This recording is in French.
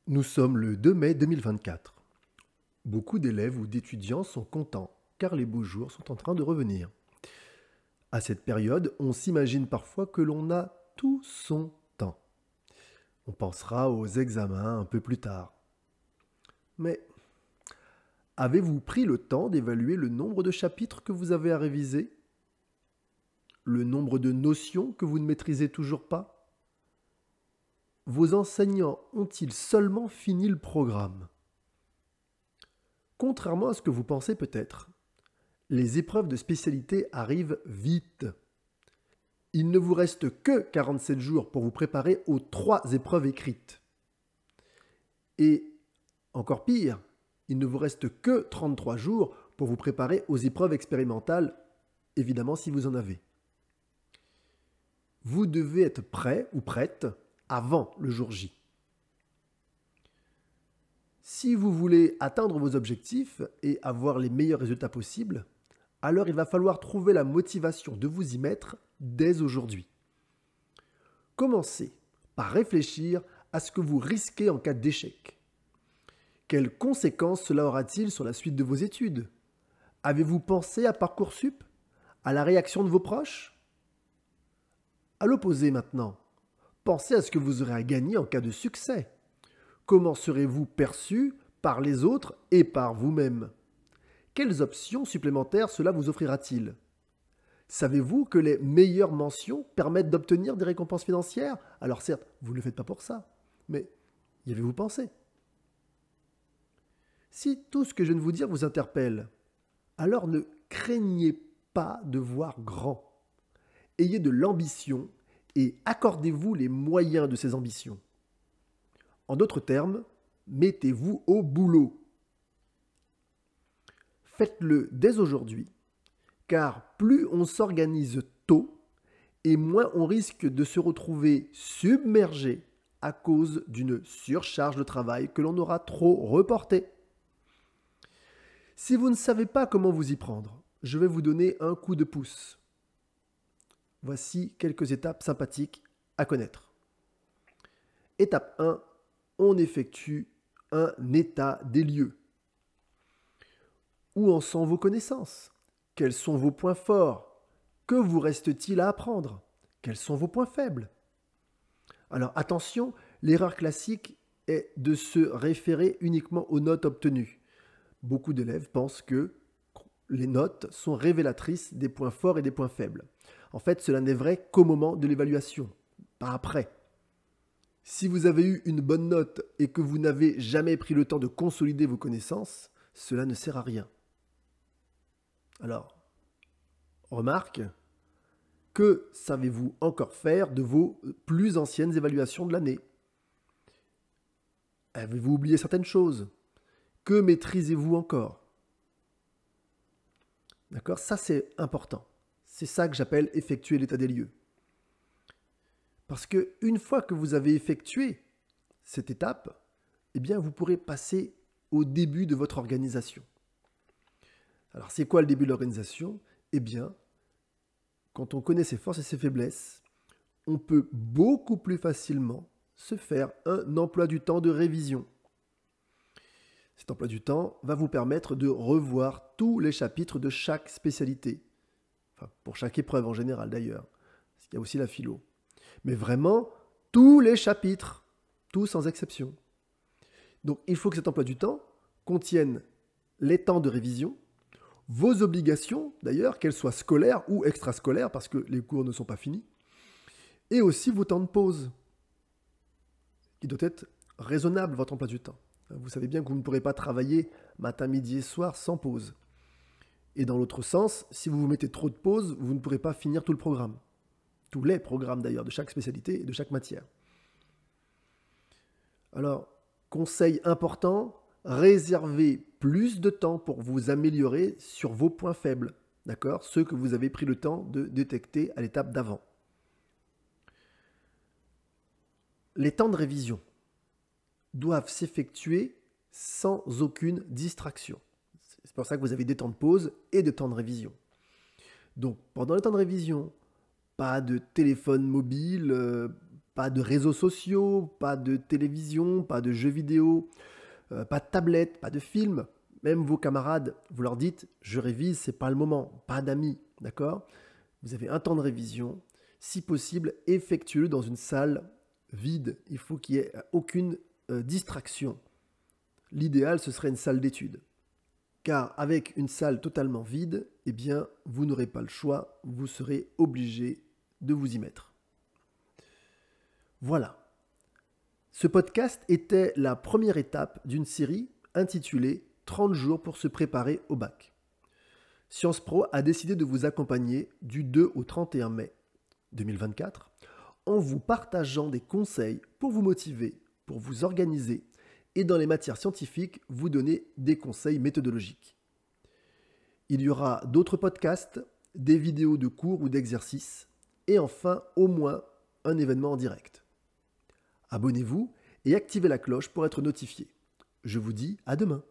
Nous sommes le 2 mai 2024. Beaucoup d'élèves ou d'étudiants sont contents car les beaux jours sont en train de revenir. À cette période, on s'imagine parfois que l'on a tout son temps. On pensera aux examens un peu plus tard. Mais avez-vous pris le temps d'évaluer le nombre de chapitres que vous avez à réviser? Le nombre de notions que vous ne maîtrisez toujours pas? Vos enseignants ont-ils seulement fini le programme? Contrairement à ce que vous pensez peut-être, les épreuves de spécialité arrivent vite. Il ne vous reste que 47 jours pour vous préparer aux 3 épreuves écrites. Et encore pire, il ne vous reste que 33 jours pour vous préparer aux épreuves expérimentales, évidemment si vous en avez. Vous devez être prêt ou prête avant le jour J. Si vous voulez atteindre vos objectifs et avoir les meilleurs résultats possibles, alors il va falloir trouver la motivation de vous y mettre dès aujourd'hui. Commencez par réfléchir à ce que vous risquez en cas d'échec. Quelles conséquences cela aura-t-il sur la suite de vos études? Avez-vous pensé à Parcoursup? À la réaction de vos proches? À l'opposé maintenant, pensez à ce que vous aurez à gagner en cas de succès. Comment serez-vous perçu par les autres et par vous-même? Quelles options supplémentaires cela vous offrira-t-il? Savez-vous que les meilleures mentions permettent d'obtenir des récompenses financières? Alors certes, vous ne le faites pas pour ça, mais y avez-vous pensé? Si tout ce que je viens de vous dire vous interpelle, alors ne craignez pas de voir grand. Ayez de l'ambition et accordez-vous les moyens de ces ambitions. En d'autres termes, mettez-vous au boulot. Faites-le dès aujourd'hui, car plus on s'organise tôt, et moins on risque de se retrouver submergé à cause d'une surcharge de travail que l'on aura trop reportée. Si vous ne savez pas comment vous y prendre, je vais vous donner un coup de pouce. Voici quelques étapes sympathiques à connaître. Étape 1, on effectue un état des lieux. Où en sont vos connaissances? Quels sont vos points forts? Que vous reste-t-il à apprendre? Quels sont vos points faibles? Alors attention, l'erreur classique est de se référer uniquement aux notes obtenues. Beaucoup d'élèves pensent que les notes sont révélatrices des points forts et des points faibles. En fait, cela n'est vrai qu'au moment de l'évaluation, pas après. Si vous avez eu une bonne note et que vous n'avez jamais pris le temps de consolider vos connaissances, cela ne sert à rien. Alors, remarque, que savez-vous encore faire de vos plus anciennes évaluations de l'année? Avez-vous oublié certaines choses? Que maîtrisez-vous encore? D'accord? Ça, c'est important. C'est ça que j'appelle effectuer l'état des lieux. Parce qu'une fois que vous avez effectué cette étape, eh bien, vous pourrez passer au début de votre organisation. Alors, c'est quoi le début de l'organisation? Eh bien, quand on connaît ses forces et ses faiblesses, on peut beaucoup plus facilement se faire un emploi du temps de révision. Cet emploi du temps va vous permettre de revoir tous les chapitres de chaque spécialité. Enfin, pour chaque épreuve en général d'ailleurs. Parce qu'il y a aussi la philo. Mais vraiment, tous les chapitres, tous sans exception. Donc il faut que cet emploi du temps contienne les temps de révision, vos obligations d'ailleurs, qu'elles soient scolaires ou extrascolaires, parce que les cours ne sont pas finis, et aussi vos temps de pause. Il doit être raisonnable votre emploi du temps. Vous savez bien que vous ne pourrez pas travailler matin, midi et soir sans pause. Et dans l'autre sens, si vous vous mettez trop de pauses, vous ne pourrez pas finir tout le programme. Tous les programmes d'ailleurs, de chaque spécialité et de chaque matière. Alors, conseil important, réservez plus de temps pour vous améliorer sur vos points faibles, d'accord? Ceux que vous avez pris le temps de détecter à l'étape d'avant. Les temps de révision doivent s'effectuer sans aucune distraction. C'est pour ça que vous avez des temps de pause et des temps de révision. Donc, pendant le temps de révision, pas de téléphone mobile, Pas de réseaux sociaux, pas de télévision, pas de jeux vidéo, pas de tablette, pas de films. Même vos camarades, vous leur dites « je révise, c'est pas le moment », pas d'amis, d'accord? Vous avez un temps de révision. Si possible, effectuez-le dans une salle vide. Il faut qu'il n'y ait aucune distraction. L'idéal, ce serait une salle d'études. Car avec une salle totalement vide, eh bien, vous n'aurez pas le choix, vous serez obligé de vous y mettre. Voilà. Ce podcast était la première étape d'une série intitulée « 30 jours pour se préparer au bac ». Sciences Pro a décidé de vous accompagner du 2 au 31 mai 2024 en vous partageant des conseils pour vous motiver, pour vous organiser et dans les matières scientifiques, vous donner des conseils méthodologiques. Il y aura d'autres podcasts, des vidéos de cours ou d'exercices et enfin au moins un événement en direct. Abonnez-vous et activez la cloche pour être notifié. Je vous dis à demain.